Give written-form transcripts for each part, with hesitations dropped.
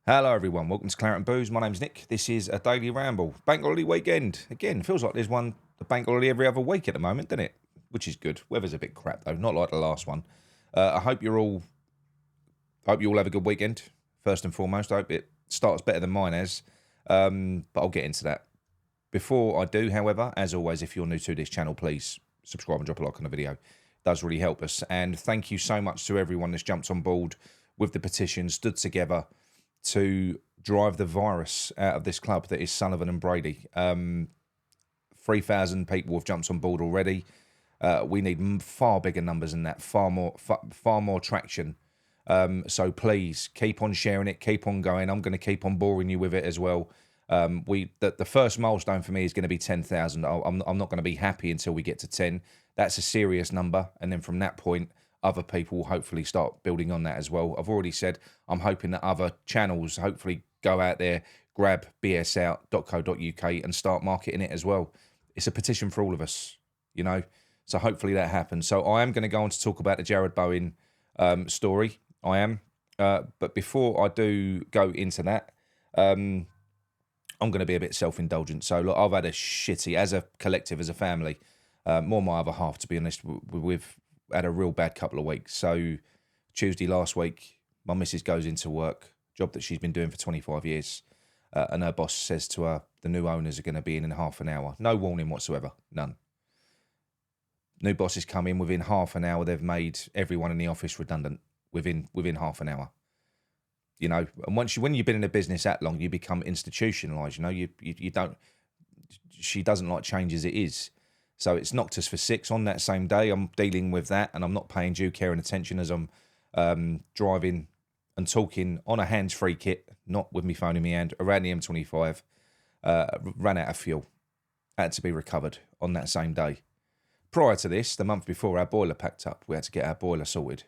Hello everyone, welcome to Claret and Booze. My name's Nick. This is a daily ramble. Bank holiday weekend. Again, feels like there's the bank holiday every other week at the moment, doesn't it? Which is good. Weather's a bit crap though, not like the last one. I hope you all have a good weekend. First and foremost, I hope it starts better than mine has. But I'll get into that. Before I do, however, as always, if you're new to this channel, please subscribe and drop a like on the video. It does really help us. And thank you so much to everyone that's jumped on board with the petition, stood together to drive the virus out of this club that is Sullivan and Brady. 3,000 people have jumped on board already. We need far bigger numbers than that, far more traction. So please keep on sharing it, keep on going. I'm going to keep on boring you with it as well. The first milestone for me is going to be 10,000. I'm not going to be happy until we get to 10. That's a serious number, and then from that point, other people will hopefully start building on that as well. I've already said I'm hoping that other channels hopefully go out there, grab bsout.co.uk and start marketing it as well. It's a petition for all of us, you know. So hopefully that happens. So I am going to go on to talk about the Jarrod Bowen story. I am. But before I do go into that, I'm going to be a bit self-indulgent. So look, I've had a shitty, as a collective, as a family, more my other half, to be honest. We've had a real bad couple of weeks. So Tuesday last week, my missus goes into work, job that she's been doing for 25 years, and her boss says to her, the new owners are going to be in half an hour. No warning whatsoever, none. New bosses come in, within half an hour, they've made everyone in the office redundant within half an hour. You know, and when you've been in a business that long, you become institutionalised. You know, you don't. She doesn't like change as it is, so it's knocked us for 6 on that same day. I'm dealing with that, and I'm not paying due care and attention as I'm driving and talking on a hands-free kit, not with me phone in my hand, around the M25. Ran out of fuel, had to be recovered on that same day. Prior to this, the month before, our boiler packed up. We had to get our boiler sorted,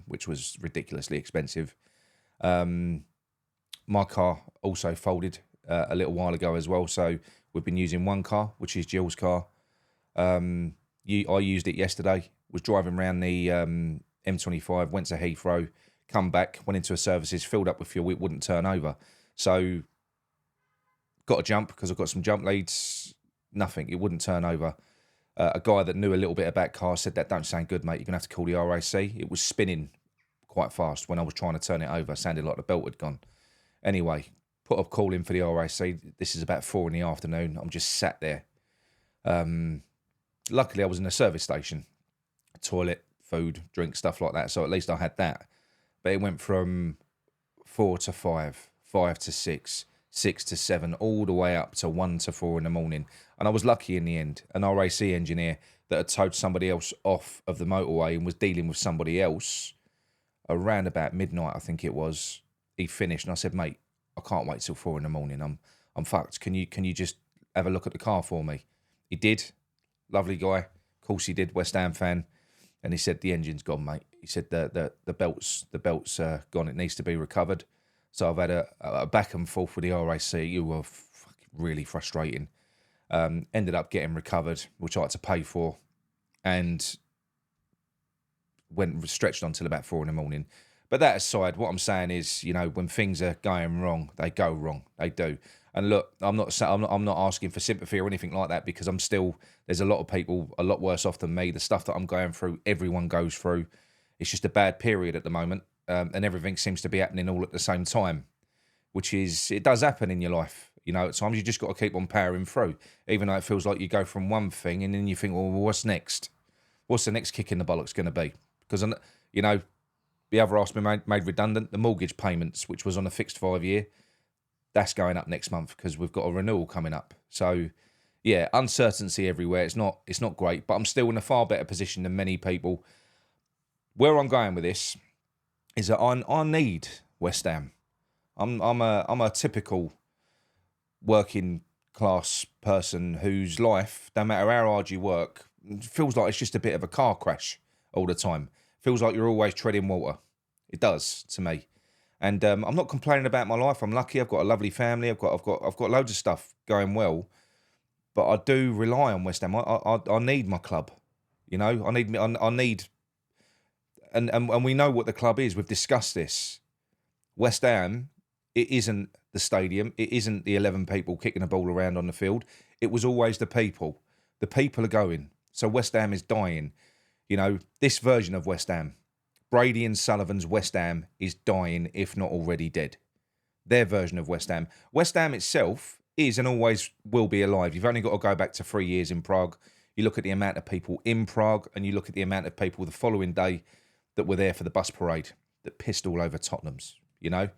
which was ridiculously expensive. My car also folded a little while ago as well, so we've been using one car, which is Jill's car. I used it yesterday, was driving around the M25, went to Heathrow, come back, went into a services, filled up with fuel, it wouldn't turn over. So got a jump because I've got some jump leads, nothing, it wouldn't turn over. A guy that knew a little bit about cars said, that don't sound good, mate, you're going to have to call the RAC. It was spinning quite fast when I was trying to turn it over. It sounded like the belt had gone. Anyway, put a call in for the RAC. This is about 4 in the afternoon. I'm just sat there. Luckily, I was in a service station. Toilet, food, drink, stuff like that. So at least I had that. But it went from 4 to 5, 5 to 6, 6 to 7, all the way up to 1 to 4 in the morning. And I was lucky in the end. An RAC engineer that had towed somebody else off of the motorway and was dealing with somebody else around about midnight, I think it was. He finished and I said, mate, I can't wait till 4 in the morning. I'm fucked. Can you just have a look at the car for me? He did. Lovely guy. Of course he did. West Ham fan. And he said, the engine's gone, mate. He said the belt's gone. It needs to be recovered. So I've had a back and forth with the RAC. You were really frustrating. Ended up getting recovered, which I had to pay for, and went stretched on till about 4 in the morning. But that aside, what I'm saying is, you know, when things are going wrong, they go wrong. They do. And look, I'm not asking for sympathy or anything like that, because there's a lot of people a lot worse off than me. The stuff that I'm going through, everyone goes through. It's just a bad period at the moment, and everything seems to be happening all at the same time, which is, it does happen in your life. You know, at times you just got to keep on powering through, even though it feels like you go from one thing and then you think, well, what's next? What's the next kick in the bollocks going to be? Because, you know, the other half's been made redundant. The mortgage payments, which was on a fixed 5-year, that's going up next month because we've got a renewal coming up. So, yeah, uncertainty everywhere. It's not great, but I'm still in a far better position than many people. Where I'm going with this is that I need West Ham. I'm a typical working class person whose life, no matter how hard you work, feels like it's just a bit of a car crash all the time. Feels like you're always treading water. It does to me. And I'm not complaining about my life. I'm lucky. I've got a lovely family. I've got loads of stuff going well. But I do rely on West Ham. I need my club. You know, I need, and we know what the club is. We've discussed this. West Ham It isn't the stadium. It isn't the 11 people kicking a ball around on the field. It was always the people. The people are going. So West Ham is dying. You know, this version of West Ham, Brady and Sullivan's West Ham is dying, if not already dead. Their version of West Ham. West Ham itself is and always will be alive. You've only got to go back to 3 years in Prague. You look at the amount of people in Prague and you look at the amount of people the following day that were there for the bus parade that pissed all over Tottenham's, you know.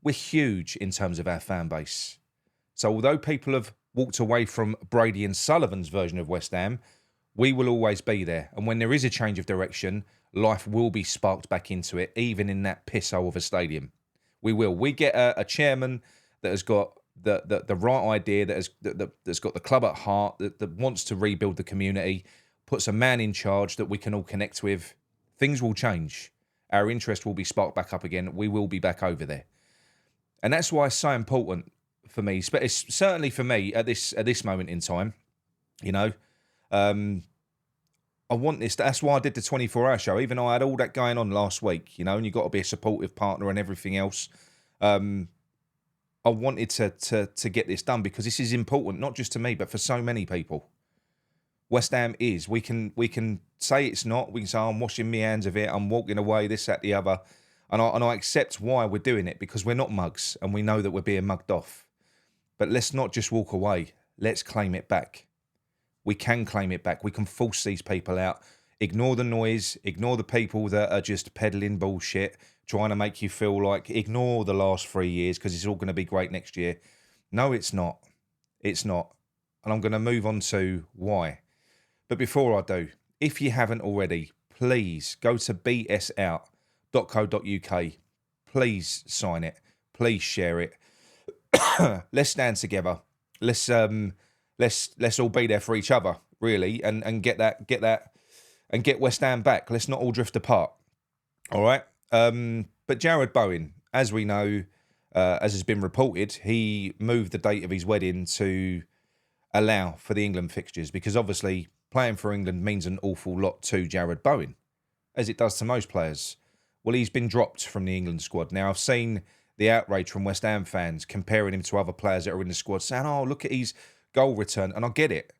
We're huge in terms of our fan base. So although people have walked away from Brady and Sullivan's version of West Ham, we will always be there. And when there is a change of direction, life will be sparked back into it, even in that pisshole of a stadium. We will. We get a chairman that has got the right idea, that's got the club at heart, that wants to rebuild the community, puts a man in charge that we can all connect with. Things will change. Our interest will be sparked back up again. We will be back over there. And that's why it's so important for me, it's certainly for me at this moment in time, you know. I want this. That's why I did the 24-hour show. Even though I had all that going on last week, you know, and you've got to be a supportive partner and everything else. I wanted to get this done because this is important, not just to me, but for so many people. West Ham is. We can say it's not. We can say, oh, I'm washing my hands of it. I'm walking away, this, that, the other. And I accept why we're doing it, because we're not mugs and we know that we're being mugged off. But let's not just walk away. Let's claim it back. We can claim it back. We can force these people out. Ignore the noise. Ignore the people that are just peddling bullshit, trying to make you feel like, ignore the last 3 years because it's all going to be great next year. No, it's not. It's not. And I'm going to move on to why. But before I do, if you haven't already, please go to bsout.co.uk. Please sign it. Please share it. Let's stand together. Let's all be there for each other, really, and get that and get West Ham back. Let's not all drift apart. All right. But Jarrod Bowen, as we know, as has been reported, he moved the date of his wedding to allow for the England fixtures, because obviously playing for England means an awful lot to Jarrod Bowen, as it does to most players. Well, he's been dropped from the England squad. Now, I've seen the outrage from West Ham fans comparing him to other players that are in the squad, saying, oh, look at his goal return. And I get it.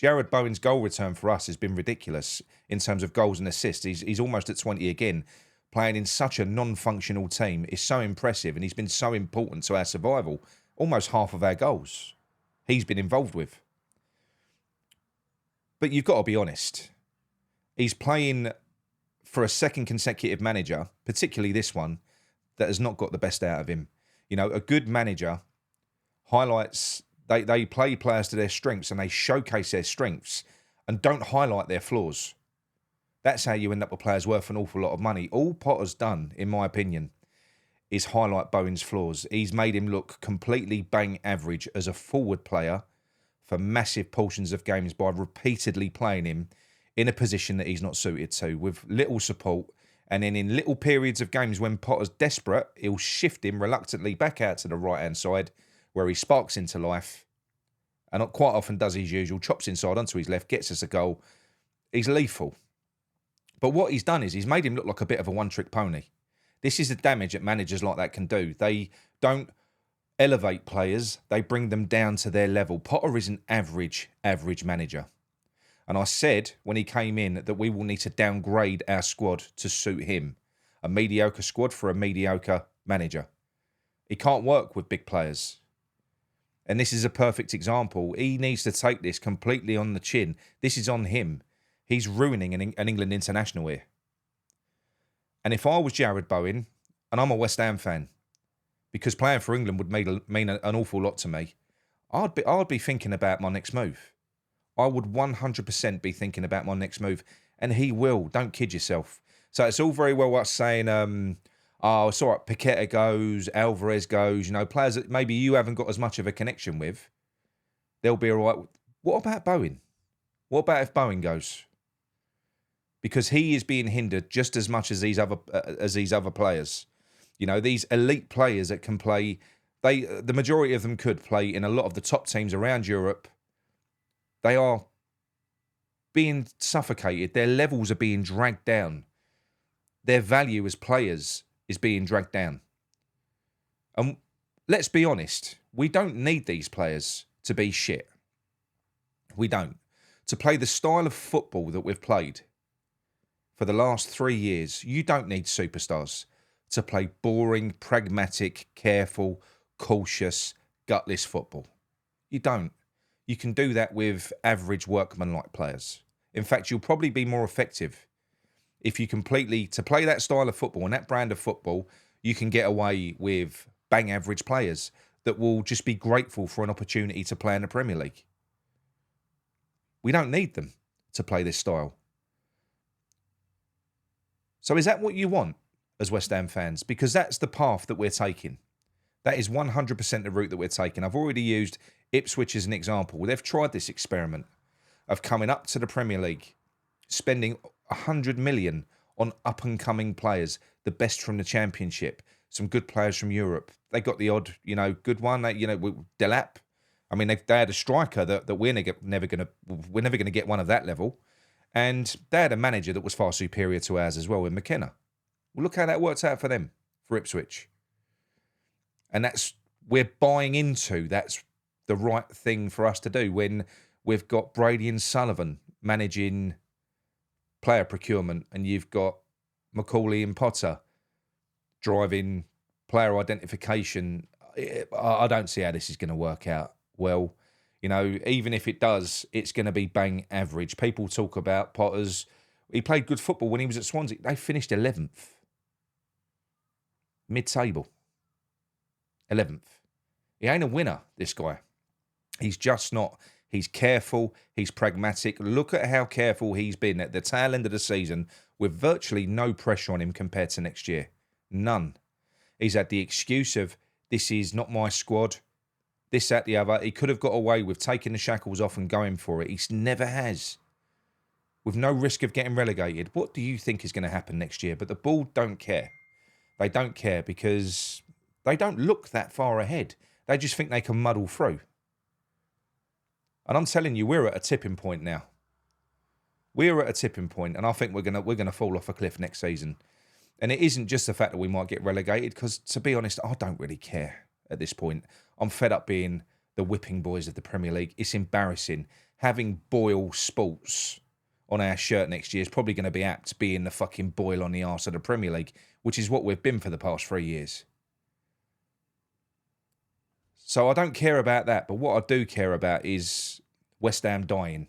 Jarrod Bowen's goal return for us has been ridiculous in terms of goals and assists. He's almost at 20 again. Playing in such a non-functional team is so impressive, and he's been so important to our survival. Almost half of our goals he's been involved with. But you've got to be honest. He's playing for a second consecutive manager, particularly this one, that has not got the best out of him. You know, a good manager highlights, they play players to their strengths and they showcase their strengths and don't highlight their flaws. That's how you end up with players worth an awful lot of money. All Potter's done, in my opinion, is highlight Bowen's flaws. He's made him look completely bang average as a forward player for massive portions of games by repeatedly playing him in a position that he's not suited to, with little support. And then in little periods of games when Potter's desperate, he'll shift him reluctantly back out to the right-hand side where he sparks into life. And not quite often does his usual, chops inside onto his left, gets us a goal. He's lethal. But what he's done is he's made him look like a bit of a one-trick pony. This is the damage that managers like that can do. They don't elevate players. They bring them down to their level. Potter is an average manager. And I said when he came in that we will need to downgrade our squad to suit him. A mediocre squad for a mediocre manager. He can't work with big players. And this is a perfect example. He needs to take this completely on the chin. This is on him. He's ruining an England international here. And if I was Jarrod Bowen, and I'm a West Ham fan, because playing for England would mean an awful lot to me, I'd be thinking about my next move. I would 100% be thinking about my next move. And he will. Don't kid yourself. So it's all very well us saying, oh, it's all right, Paqueta goes, Alvarez goes, you know, players that maybe you haven't got as much of a connection with. They'll be all right. What about Bowen? What about if Bowen goes? Because he is being hindered just as much as these other players. You know, these elite players that can play, the majority of them could play in a lot of the top teams around Europe. They are being suffocated. Their levels are being dragged down. Their value as players is being dragged down. And let's be honest, we don't need these players to be shit. We don't. To play the style of football that we've played for the last 3 years, you don't need superstars to play boring, pragmatic, careful, cautious, gutless football. You don't. You can do that with average workman-like players. In fact, you'll probably be more effective if you to play that style of football and that brand of football, you can get away with bang average players that will just be grateful for an opportunity to play in the Premier League. We don't need them to play this style. So is that what you want as West Ham fans? Because that's the path that we're taking. That is 100% the route that we're taking. I've already used Ipswich as an example. They've tried this experiment of coming up to the Premier League, spending 100 million on up-and-coming players, the best from the Championship, some good players from Europe. They got the odd, good one. Delap. I mean, they had a striker that we're never going to get one of that level, and they had a manager that was far superior to ours as well in McKenna. Well, look how that worked out for them, for Ipswich, and we're buying into. That's the right thing for us to do when we've got Brady and Sullivan managing player procurement, and you've got Macaulay and Potter driving player identification. I don't see how this is going to work out well. Even if it does, it's going to be bang average. People talk about Potter's. He played good football when he was at Swansea. They finished 11th. Mid-table. 11th. He ain't a winner, this guy. He's just not. He's careful. He's pragmatic. Look at how careful he's been at the tail end of the season with virtually no pressure on him compared to next year. None. He's had the excuse of, this is not my squad, this, that, the other. He could have got away with taking the shackles off and going for it. He never has. With no risk of getting relegated. What do you think is going to happen next year? But the Ball don't care. They don't care because they don't look that far ahead. They just think they can muddle through. And I'm telling you, we're at a tipping point now. We're at a tipping point, and I think we're gonna fall off a cliff next season. And it isn't just the fact that we might get relegated, because to be honest, I don't really care at this point. I'm fed up being the whipping boys of the Premier League. It's embarrassing. Having Boyle Sports on our shirt next year is probably going to be apt being the fucking Boyle on the arse of the Premier League, which is what we've been for the past 3 years. So I don't care about that, but what I do care about is West Ham dying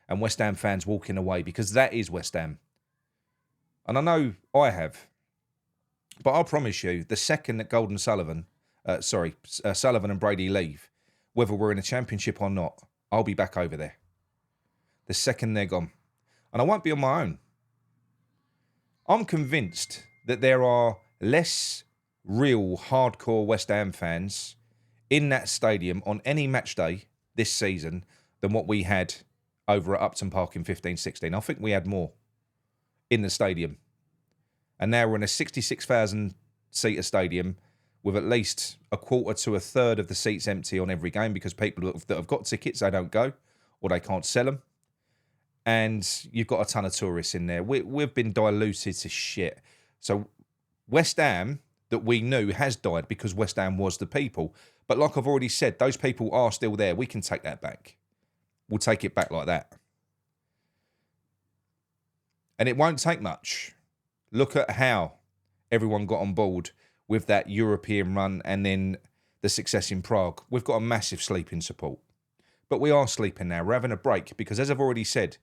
and West Ham fans walking away, because that is West Ham. And I know I have. But I'll promise you, the second that Sullivan and Brady leave, whether we're in a championship or not, I'll be back over there. The second they're gone. And I won't be on my own. I'm convinced that there are less real hardcore West Ham fans in that stadium on any match day this season than what we had over at Upton Park in 15-16. I think we had more in the stadium. And now we're in a 66,000-seater stadium with at least a quarter to a third of the seats empty on every game, because people that have got tickets, they don't go or they can't sell them. And you've got a ton of tourists in there. We've been diluted to shit. So West Ham, that we knew, has died because West Ham was the people. But like I've already said, those people are still there. We can take that back. We'll take it back like that. And it won't take much. Look at how everyone got on board with that European run and then the success in Prague. We've got a massive sleep in support. But we are sleeping now. We're having a break because, as I've already said,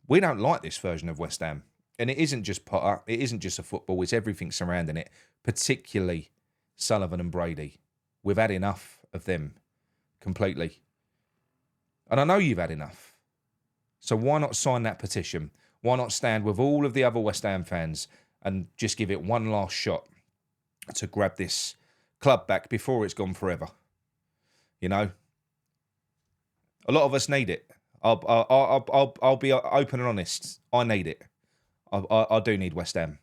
we don't like this version of West Ham. And it isn't just Potter. It isn't just a football. It's everything surrounding it, particularly Sullivan and Brady. We've had enough of them completely. And I know you've had enough. So why not sign that petition? Why not stand with all of the other West Ham fans and just give it one last shot to grab this club back before it's gone forever? You know, a lot of us need it. I'll be open and honest. I need it. I do need West Ham.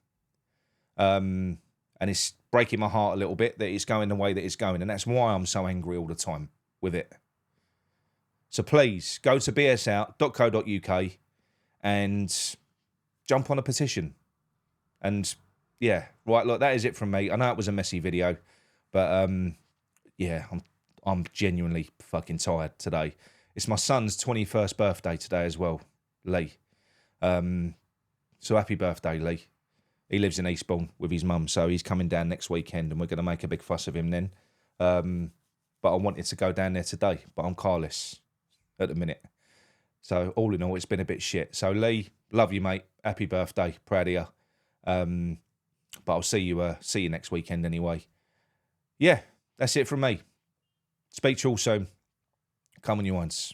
And it's breaking my heart a little bit that it's going the way that it's going. And that's why I'm so angry all the time with it. So please go to bsout.co.uk and jump on a petition. And yeah, right, look, that is it from me. I know it was a messy video, But yeah, I'm genuinely fucking tired today. It's my son's 21st birthday today as well, Lee. So happy birthday, Lee. He lives in Eastbourne with his mum, so he's coming down next weekend, and we're going to make a big fuss of him then. But I wanted to go down there today, but I'm carless at the minute. So all in all, it's been a bit shit. So Lee, love you, mate. Happy birthday, proud of you. But I'll see you next weekend anyway. Yeah, that's it from me. Speak to you all soon. Come on, you ones.